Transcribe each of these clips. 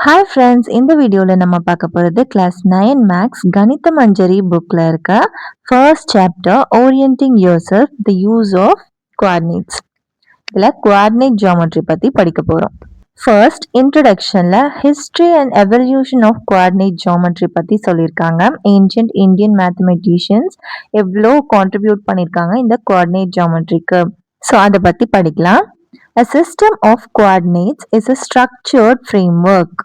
Hi friends, இந்த வீடியோவில் நம்ம பார்க்க போகிறது கிளாஸ் 9 மேக்ஸ் கணித மஞ்சரி புக்கில் இருக்க first chapter orienting yourself the use of coordinates. இதில் கோஆர்டினேட் ஜியோமெட்ரி பற்றி படிக்க போகிறோம். ஃபர்ஸ்ட் இன்ட்ரடக்ஷனில் history and evolution of coordinate geometry பற்றி சொல்லியிருக்காங்க. ஏன்ஷியன்ட் இந்தியன் மேத்தமெட்டிஷியன்ஸ் எவ்வளோ கான்ட்ரிபியூட் பண்ணியிருக்காங்க இந்த கோஆர்டினேட் ஜியோமெட்ரிக்கு. ஸோ அதை பற்றி படிக்கலாம். A system of coordinates is a structured framework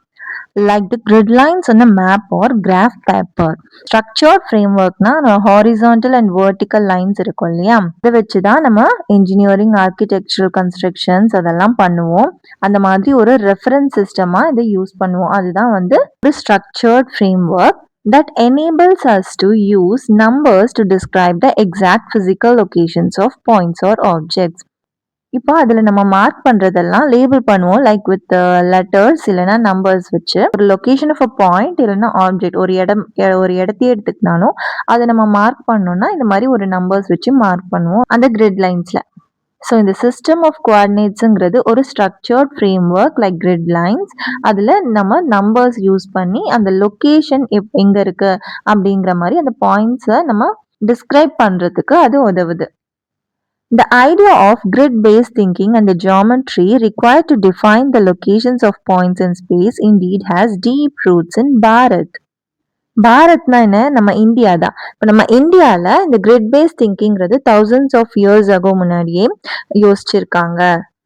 like the grid lines on a map or graph paper. Structured framework na horizontal and vertical lines இருக்கும் இல்லையா, இதை வச்சு தான் நம்ம இன்ஜினியரிங் ஆர்கிடெக்சரல் கன்ஸ்ட்ரக்ஷன்ஸ் அதெல்லாம் பண்ணுவோம். அந்த மாதிரி ஒரு ரெஃபரன்ஸ் சிஸ்டமா இதை யூஸ் பண்ணுவோம். அதுதான் வந்து ஒரு structured framework that enables us to use numbers to describe the exact physical locations of points or objects. இப்போ அதில் நம்ம மார்க் பண்ணுறதெல்லாம் லேபிள் பண்ணுவோம், லைக் வித் லெட்டர்ஸ் இல்லைனா நம்பர்ஸ் வச்சு. ஒரு லொக்கேஷன் ஆஃப் அ பாயிண்ட் இல்லைன்னா ஆப்ஜெக்ட் ஒரு இடத்தையே எடுத்துக்கினாலும் அதை நம்ம மார்க் பண்ணோம்னா இந்த மாதிரி ஒரு நம்பர்ஸ் வச்சு மார்க் பண்ணுவோம் அந்த கிரிட் லைன்ஸில். ஸோ இந்த சிஸ்டம் ஆஃப் கோஆர்டினேட்ஸுங்கிறது ஒரு structured frame work like grid lines. அதில் நம்ம நம்பர்ஸ் யூஸ் பண்ணி அந்த லொக்கேஷன் எங்கே இருக்குது அப்படிங்கிற மாதிரி அந்த பாயிண்ட்ஸை நம்ம டிஸ்கிரைப் பண்ணுறதுக்கு அது உதவுது. The idea of grid-based thinking and the geometry required to define the locations of points in space indeed has deep roots in Bharat. பாரத்னா என்ன? நம்ம இந்தியா தான். இப்போ நம்ம இந்தியாவில் இந்த கிரிட் பேஸ்ட் திங்கிங்கிறது thousands of years ago முன்னாடியே யோசிச்சிருக்காங்க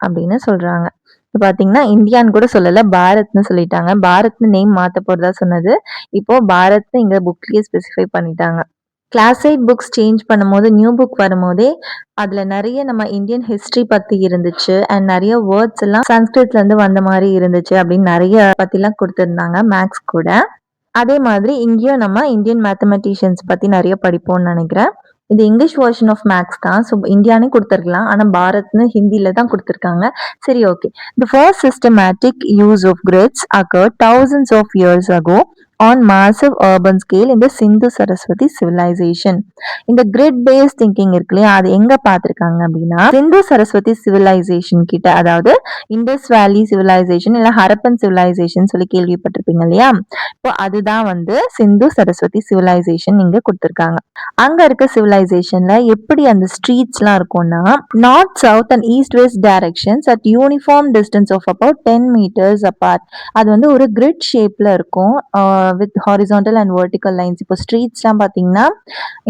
அப்படின்னு சொல்றாங்க. இப்போ பார்த்தீங்கன்னா இந்தியான்னு கூட சொல்லலை, பாரத்னு சொல்லிட்டாங்க. பாரத்னு நேம் மாற்ற போகிறதா சொன்னது இப்போ பாரத்னு இங்கே புக்லேயே ஸ்பெசிஃபை பண்ணிட்டாங்க. கிளாஸ் 8 புக்ஸ் சேஞ்ச் பண்ணும்போது நியூ புக் வரும்போதே அதில் நிறைய நம்ம இந்தியன் ஹிஸ்ட்ரி பற்றி இருந்துச்சு அண்ட் நிறைய வேர்ட்ஸ் எல்லாம் சன்ஸ்கிரிட்லேருந்து வந்த மாதிரி இருந்துச்சு அப்படின்னு நிறைய பற்றிலாம் கொடுத்துருந்தாங்க மேக்ஸ் கூட. அதே மாதிரி இங்கேயும் நம்ம இந்தியன் மேத்தமெட்டிஷியன்ஸ் பற்றி நிறைய படிப்போம்னு நினைக்கிறேன். இது இங்கிலீஷ் வெர்ஷன் ஆஃப் மேக்ஸ் தான். ஸோ இந்தியானே கொடுத்துருக்கலாம், ஆனால் பாரத்னு ஹிந்தியில் தான் கொடுத்துருக்காங்க. சரி, okay. The first systematic use of grids occurred thousands of years ago on massive urban scale in the Sindhu Saraswati civilization. இந்த கிரிட் பேஸ்ட் திங்கிங் இருக்கு இல்லையா, அது எங்க பார்த்துருக்காங்க அப்படின்னா சிந்து சரஸ்வதி சிவிலைசேஷன் கிட்ட, அதாவது இண்டஸ் வேலி சிவிலைசேஷன் இல்ல ஹரப்பன் சிவிலைசேஷன் சொல்லி கேள்விப்பட்டிருப்பீங்க இல்லையா. இப்போ அதுதான் வந்து சிந்து சரஸ்வதி சிவிலைசேஷன் இங்க கொடுத்துருக்காங்க. அங்க இருக்க சிவிலைசேஷன்ல எப்படி அந்த ஸ்ட்ரீட்ஸ்லாம் இருக்கும்னா north south and east west directions at uniform distance of about 10 meters apart. அது வந்து ஒரு கிரிட் ஷேப்ல இருக்கும் with horizontal and vertical lines. இப்போ ஸ்ட்ரீட்ஸ்லாம் பார்த்தீங்கன்னா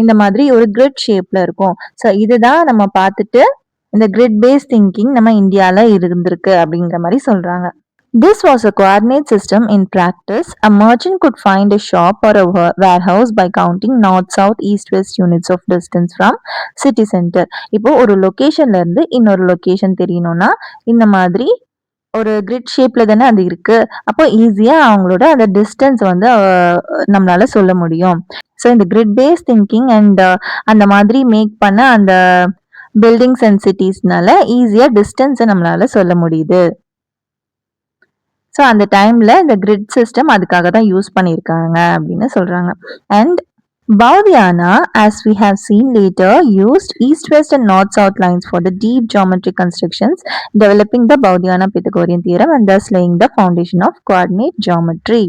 இந்த மாதிரி ஒரு கிரிட் ஷேப்ல இருக்கும். ஸோ இதுதான் நம்ம பார்த்துட்டு இந்த கிரிட் பேஸ்ட் திங்கிங் நம்ம இந்தியாவில் இருந்திருக்கு அப்படிங்கிற மாதிரி சொல்றாங்க. This was a coordinate system in practice. A merchant could find a shop or a warehouse by counting north, south, east, west units of distance from city center. இப்போ ஒரு லொகேஷன்ல இருந்து இன்னொரு லொகேஷன் தெரியணும்னா இந்த மாதிரி ஒரு கிரிட் ஷேப்ல தானே அது இருக்கு. அப்போ ஈஸியா அவங்களோட அந்த டிஸ்டன்ஸ் வந்து நம்மளால சொல்ல முடியும். ஸோ இந்த கிரிட் பேஸ்ட் திங்கிங் அண்ட் அந்த மாதிரி மேக் பண்ண அந்த பில்டிங்ஸ் அண்ட் சிட்டிஸ்னால ஈஸியா டிஸ்டன்ஸை நம்மளால சொல்ல முடியுது. ஸோ அந்த டைம்ல இந்த கிரிட் சிஸ்டம் அதுக்காக தான் யூஸ் பண்ணியிருக்காங்க அப்படின்னு சொல்றாங்க. And Baudhayana, as we have seen later, used east-west and north-south lines for the deep geometric constructions, developing the Baudhayana-Pythagorean theorem and thus laying the foundation of coordinate geometry.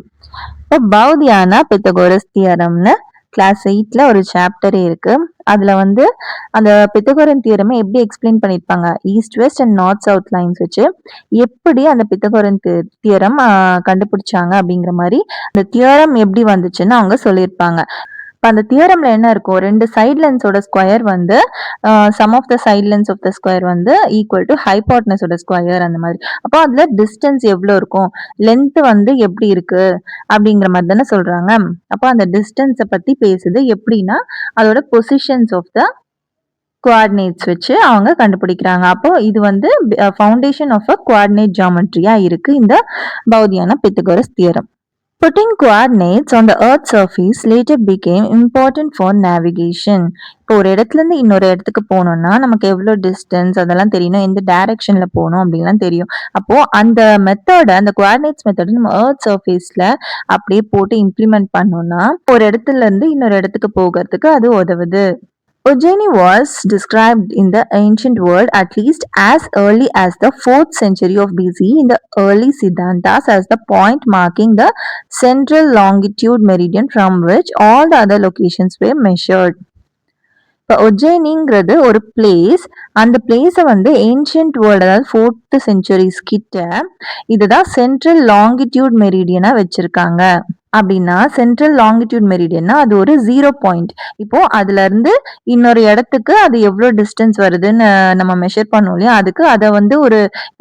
இப்போ Baudhayana-Pythagoras தியரம்னு class 8ல ஒரு சாப்டரே இருக்கு. அதுல வந்து அந்த Pythagorean தியரமை எப்படி explain பண்ணியிருப்பாங்க, east west and north south lines வச்சு எப்படி அந்த பித்தகோரியன் தியரம் கண்டுபிடிச்சாங்க அப்படிங்கிற மாதிரி அந்த தியரம் எப்படி வந்துச்சுன்னு அவங்க சொல்லியிருப்பாங்க. இப்போ அந்த தியரம்ல என்ன இருக்கும், ரெண்டு சைட் லென்ஸோட ஸ்கொயர் வந்து sum of the side lengths of the square வந்து ஈக்குவல் டு ஹைபாட்னஸோட ஸ்கொயர் அந்த மாதிரி. அப்போ அதுல டிஸ்டன்ஸ் எவ்வளோ இருக்கும், லென்த் வந்து எப்படி இருக்கு அப்படிங்கிற மாதிரி தானே சொல்றாங்க. அப்போ அந்த டிஸ்டன்ஸை பத்தி பேசுது. எப்படின்னா அதோட பொசிஷன்ஸ் ஆஃப் த கோஆர்டினேட்ஸ் வச்சு அவங்க கண்டுபிடிக்கிறாங்க. அப்போ இது வந்து ஃபவுண்டேஷன் ஆஃப் அ கோஆர்டினேட் ஜியோமெட்ரியா இருக்கு இந்த Baudhayana-Pythagoras theorem. Putting coordinates on the Earth's surface later became important for navigation. இப்போ ஒரு இடத்துல இருந்து இன்னொரு இடத்துக்கு போகணும்னா நமக்கு எவ்வளோ டிஸ்டன்ஸ் அதெல்லாம் தெரியணும், எந்த டைரக்ஷன்ல போகணும் அப்படின்லாம் தெரியும். அப்போ அந்த மெத்தட, அந்த கோஆர்டினேட்ஸ் மெத்தட் நம்ம எர்த் சர்ஃபேஸ்ல அப்படியே போட்டு இம்ப்ளிமெண்ட் பண்ணோம்னா ஒரு இடத்துல இருந்து இன்னொரு இடத்துக்கு போகிறதுக்கு அது உதவுது. Ujjaini was described in the ancient world at least as early as the 4th century of BC in the early Siddhantas as the point marking the central longitude meridian from which all the other locations were measured. இப்போ உஜ்ஜயினிங்கிறது ஒரு place. அந்த பிளேஸை வந்து ancient world அதாவது 4th centuries கிட்ட இதுதான் central longitude மெரிடியனா வச்சிருக்காங்க. அப்படின்னா சென்ட்ரல் லாங்கிடியூட் மெரிடியன்னா அது ஒரு 0 பாயிண்ட். இப்போ அதுல இருந்து இன்னொரு இடத்துக்கு அது எவ்வளவு டிஸ்டன்ஸ் வருதுன்னு நம்ம மெஷர் பண்ணோம் இல்லையா, அதுக்கு அதை வந்து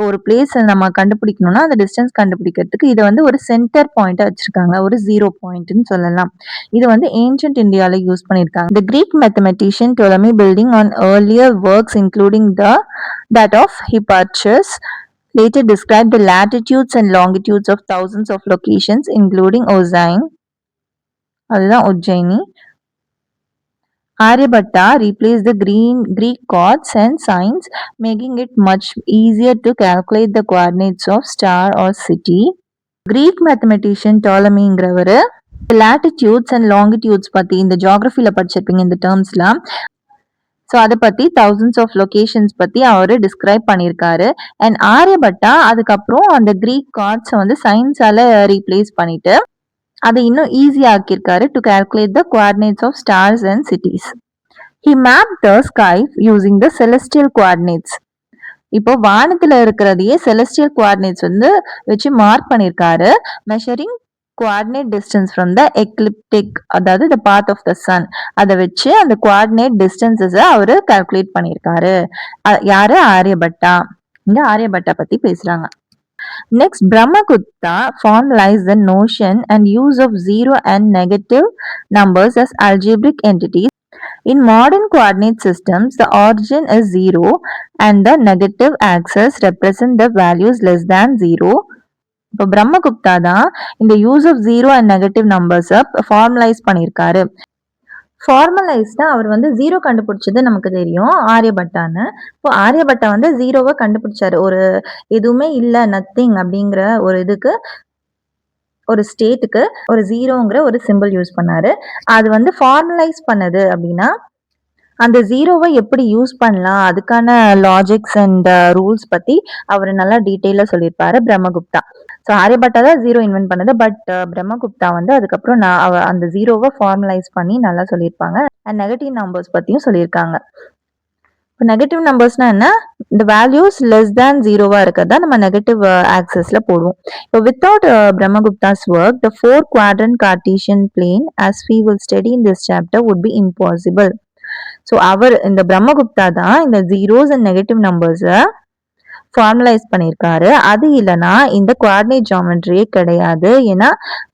ஒரு பிளேஸ் நம்ம கண்டுபிடிக்கணும்னா அந்த டிஸ்டன்ஸ் கண்டுபிடிக்கிறதுக்கு இதை வந்து ஒரு சென்டர் பாயிண்டா வச்சிருக்காங்க, ஒரு 0 பாயிண்ட்னு சொல்லலாம். இது வந்து ஏன்ஷியன்ட் இந்தியால யூஸ் பண்ணியிருக்காங்க. The Greek mathematician Ptolemy, building on earlier works including that of Hipparchus, later described the latitudes and longitudes of thousands of locations including Ujjain. அதுதான் Ujjayini. Aryabhatta replaced the Greek gods and signs, making it much easier to calculate the coordinates of star or city. Greek mathematician Ptolemyங்கிறவர் latitudes and longitudes பத்தி இந்த ஜியோகிராஃபில படிச்சிருப்பீங்க இந்த டேர்ம்ஸ்லாம். So அதை பற்றி thousands of locations பற்றி அவர் describe பண்ணியிருக்காரு. And Aryabhata அதுக்கப்புறம் அந்த க்ரீக் காட்ஸை வந்து சயின்ஸால் ரீப்ளேஸ் பண்ணிட்டு அதை இன்னும் ஈஸியாக ஆக்கியிருக்காரு to calculate the coordinates of stars and cities. He map the sky using the celestial coordinates. இப்போ வானத்தில் இருக்கிறதையே செலஸ்டியல் கோஆர்டினேட்ஸ் வந்து வச்சு மார்க் பண்ணியிருக்காரு. Measuring coordinate distance from the ecliptic அதாவது the path of the Sun அதை வச்சு அந்த கோஆர்டினேட் டிஸ்டன்சஸை அவர் கால்குலேட் பண்ணியிருக்காரு. யாரு? ஆரியபட்டா. இங்க ஆரியபட்டா பத்தி பேசுறாங்க. Next, Brahmagupta formalized the notion and use of zero and negative numbers as algebraic entities. In modern coordinate systems, the origin is 0 and the negative axis represent the values less than 0. இப்போ பிரம்மகுப்தா தான் இந்த use of 0 and negative நம்பர்ஸை formalise பண்ணியிருக்காரு. ஃபார்மலைஸ்டா அவர் வந்து 0 கண்டுபிடிச்சது நமக்கு தெரியும் ஆரியபட்டான்னு. இப்போ ஆரியபட்டா வந்து 0வை கண்டுபிடிச்சாரு. ஒரு எதுவுமே இல்லை நத்திங் அப்படிங்கிற ஒரு இதுக்கு ஒரு ஸ்டேட்டுக்கு ஒரு 0ங்கிற ஒரு சிம்பிள் யூஸ் பண்ணாரு. அது வந்து ஃபார்மலைஸ் பண்ணது அப்படின்னா அந்த 0வை எப்படி யூஸ் பண்ணலாம் அதுக்கான லாஜிக்ஸ் அண்ட் ரூல்ஸ் பத்தி அவர் நல்லா டீட்டெயிலா சொல்லியிருப்பாரு பிரம்மகுப்தா. ஸோ ஆரியபட்டா தான் 0 இன்வென்ட் பண்ணது. பட் பிரம்மகுப்தா வந்து அதுக்கப்புறம் அந்த 0வை ஃபார்மலைஸ் பண்ணி நல்லா சொல்லியிருப்பாங்க. அண்ட் நெகட்டிவ் நம்பர்ஸ் பத்தியும் சொல்லியிருக்காங்க. இப்போ நெகட்டிவ் நம்பர்ஸ்னா என்ன? இந்த வேல்யூஸ் லெஸ் தேன் 0வா இருக்கிறதா நம்ம நெகட்டிவ் ஆக்சஸ்ல போடுவோம். இப்போ without Brahmagupta's work the 4 quadrant Cartesian plane as we will study in this chapter would be impossible. So அவர் இந்த பிரம்மகுப்தா தான் இந்த ஜீரோஸ் அண்ட் நெகட்டிவ் நம்பர்ஸை ஃபார்மலைஸ் பண்ணியிருக்காரு. அது இல்லைன்னா இந்த குவார்டினேட் ஜியாமெட்ரியே கிடையாது. ஏன்னா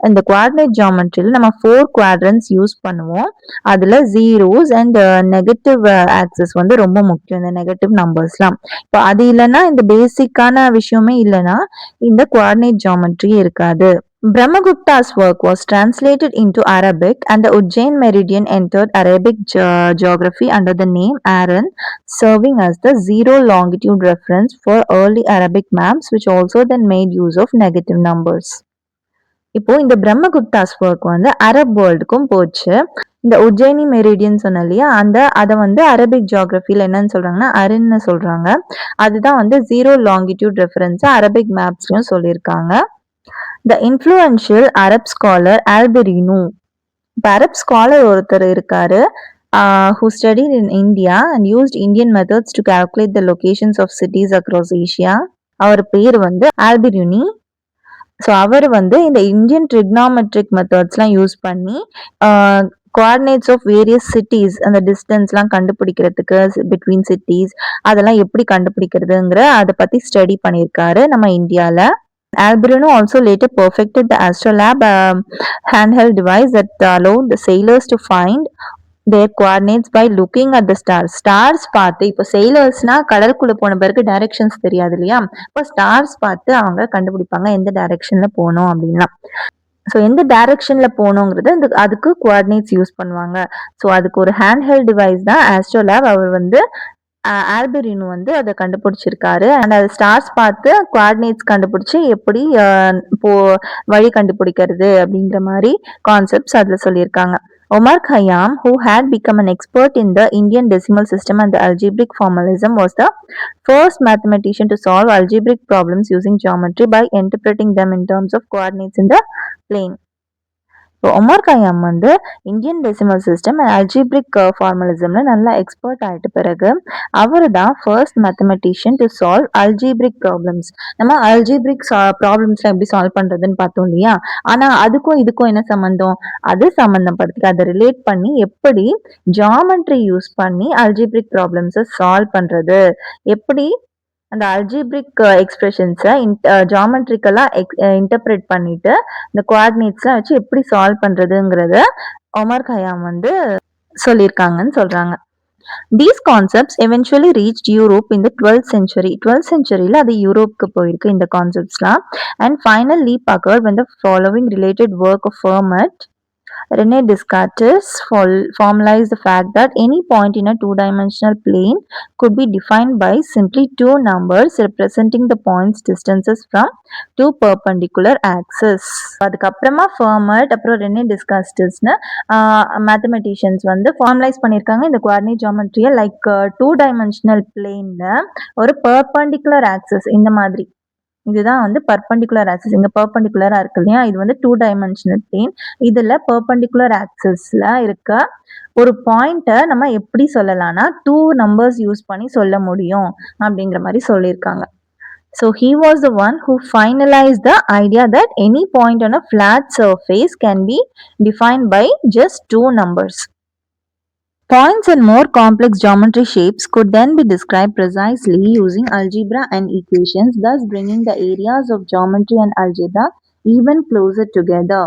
இந்த குவார்டினேட் ஜியாமெட்ரியில் நம்ம 4 குவாட்ரன்ஸ் யூஸ் பண்ணுவோம். அதில் ஜீரோஸ் அண்ட் நெகட்டிவ் ஆக்சஸ் வந்து ரொம்ப முக்கியம், இந்த நெகட்டிவ் நம்பர்ஸ்லாம். இப்போ அது இல்லைன்னா இந்த பேசிக்கான விஷயமே இல்லைன்னா இந்த குவார்டினேட் ஜியாமெட்ரியே இருக்காது. Brahmagupta's work was translated into Arabic and the Ujjain meridian entered Arabic geography under the name Aran, serving as the zero longitude reference for early Arabic maps which also then made use of negative numbers. இப்போ இந்த பிரம்மகுப்தாஸ் work வந்து Arab வேர்ல்டுக்கும் போச்சு. இந்த Ujjayini meridian சொன்ன இல்லையா, அதை வந்து Arabic ஜியாகிரபியில் என்னன்னு சொல்றாங்கன்னா அரின்னு சொல்றாங்க. அதுதான் வந்து ஜீரோ லாங்கிடியூட் ரெஃபரன்ஸ் அரபிக் மேப்ஸ்லயும் சொல்லியிருக்காங்க. The influential Arab scholar Al-Biruni. Arab scholar ஒருத்தர் இருக்காரு who studied in India and used Indian methods to calculate the locations of cities across Asia. அவர் பேர் வந்து Al-Biruni. ஸோ அவர் வந்து இந்த இந்தியன் ட்ரிக்னாமெட்ரிக் மெத்தட்ஸ்லாம் யூஸ் பண்ணி coordinates of various cities அந்த டிஸ்டன்ஸ்லாம் கண்டுபிடிக்கிறதுக்கு between cities அதெல்லாம் எப்படி கண்டுபிடிக்கிறதுங்கிற அதை பற்றி ஸ்டடி பண்ணியிருக்காரு நம்ம இந்தியாவில். Al-Biruni also later perfected the astrolabe handheld device that allowed the sailors to find their coordinates by looking at the stars. Stars பார்த்து இப்போ sailors-னா கடலுக்குள்ள போன பிறகு டைரக்ஷன்ஸ் தெரியாது இல்லையா, இப்போ ஸ்டார்ஸ் பார்த்து அவங்க கண்டுபிடிப்பாங்க எந்த டைரக்ஷன்ல போகணும் அப்படின்னா. ஸோ எந்த டைரக்ஷன்ல போகணுங்கிறது அதுக்கு கோஆர்டினேட்ஸ் யூஸ் பண்ணுவாங்க. ஸோ அதுக்கு ஒரு ஹேண்ட்ஹெல்ட் டிவைஸ் தான் ஆஸ்ட்ரோலேப். அவர் வந்து ஆல்பெரினு வந்து அதை கண்டுபிடிச்சிருக்காரு. அண்ட் அது ஸ்டார்ஸ் பார்த்து கோஆர்டினேட்ஸ் கண்டுபிடிச்சி எப்படி வழி கண்டுபிடிக்கிறது அப்படிங்கிற மாதிரி கான்செப்ட்ஸ் அதில் சொல்லியிருக்காங்க. Omar Khayyam, who had become an expert in the Indian decimal system and the algebraic formalism, was the first mathematician to solve algebraic problems using geometry by interpreting them in terms of coordinates in the plane. இப்போ Omar Khayyam வந்து Indian decimal system and algebraic ஃபார்மலிசம்ல நல்லா expert ஆயிட்ட பிறகு அவர் தான் first mathematician to solve algebraic problems. நம்ம algebraic ப்ராப்ளம்ஸ்லாம் எப்படி சால்வ் பண்றதுன்னு பார்த்தோம் இல்லையா? ஆனா அதுக்கும் இதுக்கும் என்ன சம்பந்தம்? அது சம்பந்தப்படுத்தி அதை ரிலேட் பண்ணி எப்படி ஜாமெட்ரி யூஸ் பண்ணி அல்ஜிப்ரிக் ப்ராப்ளம்ஸை சால்வ் பண்றது, எப்படி அந்த அல்ஜிப்ரிக் எக்ஸ்பிரஷன்ஸை ஜாமெட்ரிக்கலா இன்டர்பிரேட் பண்ணிட்டு இந்த கோஆர்டினேட்ஸ்லாம் வச்சு எப்படி சால்வ் பண்றதுங்கிறத ஒமர் கயாம் வந்து சொல்லியிருக்காங்கன்னு சொல்றாங்க. These concepts eventually reached Europe in the 12th century. 12th centuryல அது யூரோப்க்கு போயிருக்கு இந்த கான்செப்ட்ஸ்லாம். And final leap occurred when the following related work of Fermat, René Descartes formalized the fact that any point in a two-dimensional plane could be defined by simply two numbers representing the point's distances from two perpendicular axes. அதுக்கப்புறமா ஃபெர்மட் அப்புறம் Rene டிஸ்காஸ்டஸ்னு mathematicians வந்து formalise பண்ணியிருக்காங்க இந்த coordinate ஜியோமெட்ரியை like two dimensional பிளேனில் ஒரு perpendicular access இந்த மாதிரி. இதுதான் வந்து பர்பண்டிகுலர் ஆக்சிஸ். இங்க பர்பண்டிகுலரா இருக்கு இல்லையா? இது வந்து டூ டைமென்ஷனல் பிளேன். இதுல பர்பண்டிகுலர் ஆக்சிஸ்ல இருக்க ஒரு பாயிண்ட்டை நம்ம எப்படி சொல்லலாம்னா டூ நம்பர்ஸ் யூஸ் பண்ணி சொல்ல முடியும் அப்படிங்கிற மாதிரி சொல்லியிருக்காங்க. So he was the one who finalized the idea that any point on a flat surface can be defined by just two numbers. Points and more complex geometry shapes could then be described precisely using algebra and equations, thus bringing the areas of geometry and algebra even closer together.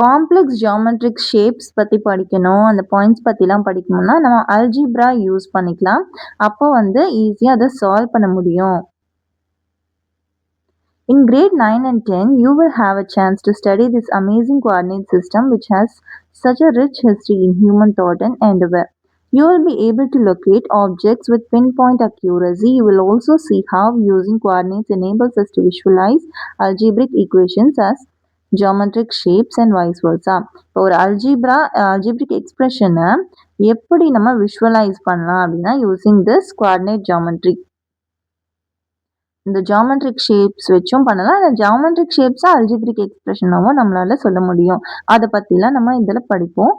Complex geometric shapes பற்றி படிக்கணும், அந்த points பற்றிலாம் படிக்கணும்னா நம்ம algebra use பண்ணிக்கலாம். அப்போ வந்து ஈஸியாக அதை சால்வ் பண்ண முடியும். In grade 9 and 10, you will have a chance to study this amazing coordinate system which has such a rich history in human thought and endeavor. You will be able to locate objects with pinpoint accuracy. You will also see how using coordinates enables us to visualize algebraic equations as geometric shapes and vice versa. இப்போ ஒரு algebraic expression-ஐ எப்படி நம்ம visualize பண்ணலாம் அப்படின்னா using this coordinate geometry. இந்த geometric shapes வச்சும் பண்ணலாம். அந்த ஜியோமெட்ரிக் ஷேப்ஸை அல்ஜிப்ரிக் எக்ஸ்பிரஷனாகவும் நம்மளால சொல்ல முடியும். அதை பற்றிலாம் நம்ம இதில் படிப்போம்.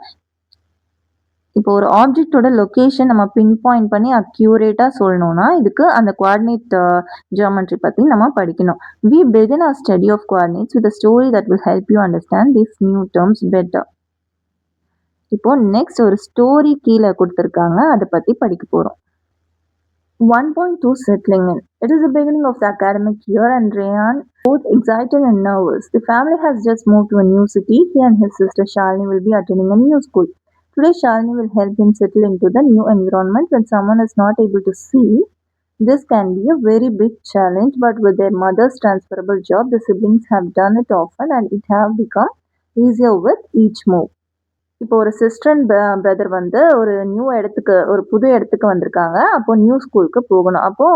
இப்போ ஒரு ஆப்ஜெக்டோட லொக்கேஷன் நம்ம பின் பாயிண்ட் பண்ணி அக்யூரேட்டாக சொல்லணும்னா இதுக்கு அந்த கோஆர்டினேட் ஜியோமெட்ரி பற்றி நம்ம படிக்கணும். We begin our study of coordinates with a story that will help you understand these new terms better. இப்போ நெக்ஸ்ட் ஒரு ஸ்டோரி கீழே கொடுத்துருக்காங்க, அதை பற்றி படிக்க போகிறோம். 1.2 Settling in. It is the beginning of the academic year and Rayan both excited and nervous. The family has just moved to a new city. He and his sister Shalini will be attending a new school. Today Shalini will help him settle into the new environment. When someone is not able to see, this can be a very big challenge, but with their mother's transferable job, the siblings have done it often and it have become easier with each move. இப்போ ஒரு sister and brother வந்து ஒரு புது இடத்துக்கு வந்திருக்காங்க. அப்போ new ஸ்கூலுக்கு போகணும். அப்போ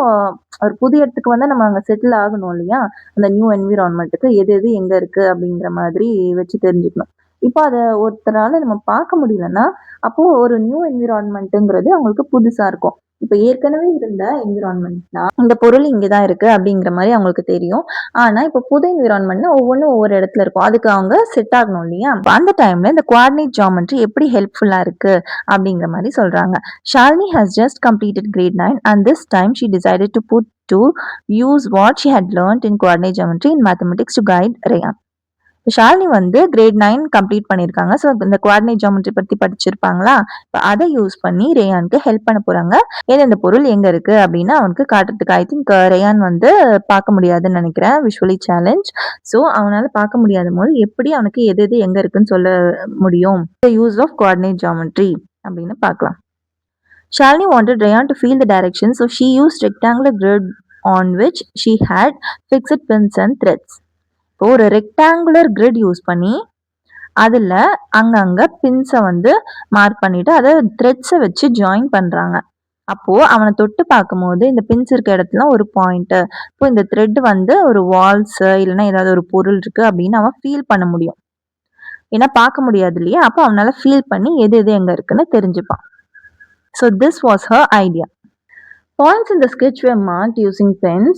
ஒரு புது இடத்துக்கு வந்து நம்ம அங்கே செட்டில் ஆகணும் இல்லையா? அந்த நியூ என்விரான்மெண்ட்டுக்கு எது எது எங்க இருக்கு அப்படிங்கிற மாதிரி வச்சு தெரிஞ்சுக்கணும். இப்போ அதை ஒருத்தரால நம்ம பார்க்க முடியலன்னா அப்போ ஒரு நியூ என்விரான்மெண்ட்டுங்கிறது அவங்களுக்கு புதுசா இருக்கும். இப்போ ஏற்கனவே இருந்த என்விரான்மெண்ட்னா இந்த பொருள் இங்கதான் இருக்கு அப்படிங்கிற மாதிரி அவங்களுக்கு தெரியும். ஆனா இப்போ புது என்விரான்மெண்ட்னா ஒவ்வொன்றும் ஒவ்வொரு இடத்துல இருக்கும். அதுக்கு அவங்க செட் ஆகணும் இல்லையா? அந்த டைம்ல இந்த கோஆர்டினேட் ஜியோமெட்ரி எப்படி ஹெல்ப்ஃபுல்லா இருக்கு அப்படிங்கிற மாதிரி சொல்றாங்க. Shalini has just completed grade 9 and this time she decided to use what she had learned in coordinate geometry in mathematics to guide Rayan. Shalini வந்து கிரேட் 9 கம்ப்ளீட் பண்ணியிருக்காங்க. ஸோ இந்த கோஆர்டினேட் ஜியோமெட்ரி பற்றி படிச்சிருப்பாங்களா? இப்போ அதை யூஸ் பண்ணி ரேயானுக்கு ஹெல்ப் பண்ண போறாங்க. இந்த பொருள் எங்க இருக்கு அப்படின்னு அவனுக்கு காட்டுறதுக்கு. ஐ திங்க் ரேயான் வந்து பார்க்க முடியாதுன்னு நினைக்கிறேன், விஷுவலி சேலஞ்ச். ஸோ அவனால பார்க்க முடியாத போது எப்படி அவனுக்கு எது எது எங்க இருக்குன்னு சொல்ல முடியும்? யூஸ் ஆஃப் கோஆர்டினேட் ஜியோமெட்ரி அப்படின்னு பார்க்கலாம். Shalini wanted Rayan to feel the direction, so she used rectangular grid on which she had fixed pins and threads. இப்போ ஒரு ரெக்டாங்குலர் கிரிட் யூஸ் பண்ணி அதில் அங்கங்கே பின்ஸை வந்து மார்க் பண்ணிட்டு அதை த்ரெட்ஸை வச்சு ஜாயின் பண்ணுறாங்க. அப்போது அவனை தொட்டு பார்க்கும்போது இந்த பின்ஸ் இருக்க இடத்துல ஒரு பாயிண்ட்டு, இப்போ இந்த த்ரெட் வந்து ஒரு வால்ஸு இல்லைன்னா ஏதாவது ஒரு பொருள் இருக்குது அப்படின்னு அவன் ஃபீல் பண்ண முடியும். ஏன்னா பார்க்க முடியாது இல்லையா? அப்போ அவனால ஃபீல் பண்ணி எது எது எங்க இருக்குன்னு தெரிஞ்சுப்பான். So this was her idea. Points in the sketch were marked using pens.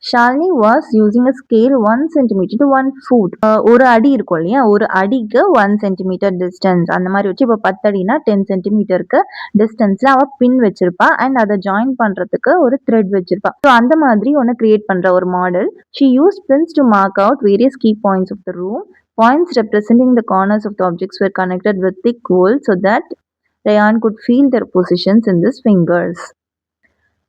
Shalini was using a scale 1 centimetre to 1 foot. ஒரு அடி இருக்கும் இல்லையா, ஒரு அடிக்கு 1 சென்டிமீட்டர் டிஸ்டன்ஸ் அந்த மாதிரி வச்சு, இப்போ 10 அடினா 10 சென்டிமீட்டருக்கு டிஸ்டன்ஸ்ல அவ பின் வச்சிருப்பா அண்ட் அதை ஜாயின் பண்றதுக்கு ஒரு த்ரெட் வச்சிருப்பா. ஸோ அந்த மாதிரி ஒன்று கிரியேட் பண்ற ஒரு model. She use pins to mark out various key points of the room. Points representing the corners of the objects were connected with thick wool so that Rayan could feel their positions in his fingers.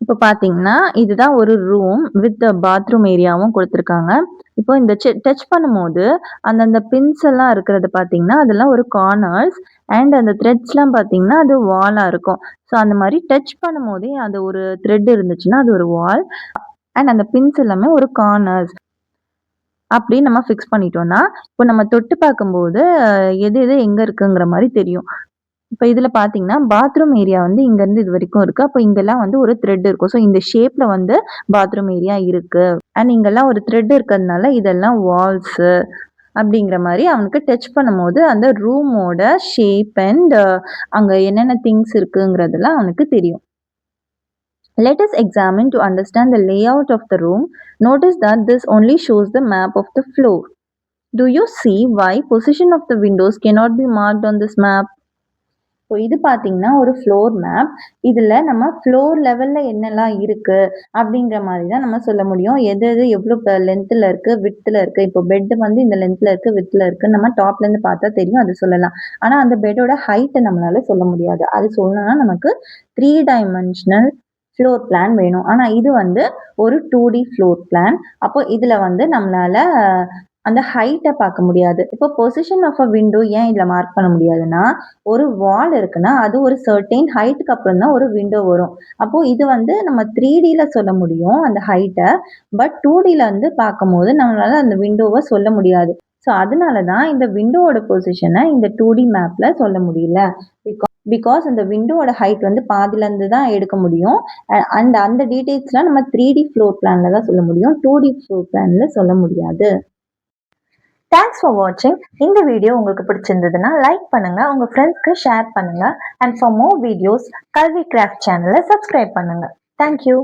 இப்போ பார்த்தீங்கன்னா, இதுதான் ஒரு room with bathroom ஏரியாவும் குடுத்துருக்காங்க. இப்போ இந்த touch பண்ணும்போது, அந்தந்த பின்ஸ் எல்லாம் இருக்கிறது பார்த்தீங்கன்னா, அதெல்லாம் ஒரு கார்னர்ஸ் அண்ட் அந்த த்ரெட்ஸ்லாம் பார்த்தீங்கன்னா, அது வாலா இருக்கும். ஸோ அந்த மாரி டச் பண்ணும்போதே அது ஒரு த்ரெட் இருந்துச்சுன்னா, அது ஒரு வால் அண்ட் அந்த பின்ஸ் எல்லாமே ஒரு கார்னர்ஸ். அப்படி நம்ம ஃபிக்ஸ் பண்ணிட்டோம்னா, இப்போ நம்ம தொட்டு பார்க்கும்போது எது எது எங்க இருக்குங்கிற மாரி தெரியும். இப்ப இதுல பார்த்தீங்கன்னா, பாத்ரூம் ஏரியா வந்து இங்கருந்து இது வரைக்கும் இருக்கு. அப்ப இங்கெல்லாம் வந்து ஒரு த்ரெட் இருக்கும். ஸோ இந்த ஷேப்ல வந்து பாத்ரூம் ஏரியா இருக்கு. அண்ட் இங்கெல்லாம் ஒரு த்ரெட் இருக்கிறதுனால இதெல்லாம் வால்ஸு அப்படிங்கிற மாரி அவனுக்கு டச் பண்ணும்போது அந்த ரூமோட ஷேப் அண்ட் அங்க என்னென்ன திங்ஸ் இருக்குங்கிறதெல்லாம் அவனுக்கு தெரியும். Let us examine to understand the layout of the room. Notice that this only shows the map of the floor. Do you see why position of the windows cannot be marked on this map? So இது பார்த்தீங்கன்னா ஒரு floor map. இதில் நம்ம floor லெவலில் என்னெல்லாம் இருக்குது அப்படிங்கிற மாதிரி தான் நம்ம சொல்ல முடியும். எது எது எவ்வளோ லென்த்தில் இருக்குது, வித்தில் இருக்குது. இப்போ பெட்டு வந்து இந்த லென்த்தில் இருக்குது, வித்தில் இருக்குது. நம்ம டாப்லேருந்து பார்த்தா தெரியும், அது சொல்லலாம். ஆனால் அந்த பெட்டோட ஹைட்டை நம்மளால சொல்ல முடியாது. அது சொல்லணும்னா நமக்கு 3 டைமென்ஷனல் ஃப்ளோர் பிளான் வேணும். ஆனால் இது வந்து ஒரு 2D ஃப்ளோர் பிளான். அப்போ இதில் வந்து நம்மளால அந்த ஹைட்டை பார்க்க முடியாது. இப்போ பொசிஷன் ஆஃப் அ விண்டோ ஏன் இதில் மார்க் பண்ண முடியாதுன்னா, ஒரு வால் இருக்குன்னா அது ஒரு சர்டைன் ஹைட்டுக்கு அப்புறம் தான் ஒரு விண்டோ வரும். அப்போ இது வந்து நம்ம 3Dல சொல்ல முடியும் அந்த ஹைட்டை. பட் 2Dல வந்து பார்க்கும்போது நம்மளால அந்த விண்டோவை சொல்ல முடியாது. ஸோ அதனால தான் இந்த விண்டோவோட பொசிஷனை இந்த 2D மேப்ல சொல்ல முடியல. பிகாஸ் அந்த விண்டோவோட ஹைட் வந்து பாதிலேருந்து தான் எடுக்க முடியும். அண்ட் அந்த டீட்டெயில்ஸ்லாம் நம்ம 3D ஃப்ளோர் பிளான்ல தான் சொல்ல முடியும். 2D ஃப்ளோர் பிளான்ல சொல்ல முடியாது. தேங்க்ஸ் ஃபார் வாட்சிங். இந்த வீடியோ உங்களுக்கு பிடிச்சிருந்ததுன்னா லைக் பண்ணுங்க, உங்க ஃப்ரெண்ட்ஸ்க்கு ஷேர் பண்ணுங்க. அண்ட் ஃபார் மோர் வீடியோஸ் கல்வி கிராஃப்ட் சேனலை சப்ஸ்கிரைப் பண்ணுங்க. தேங்க்யூ.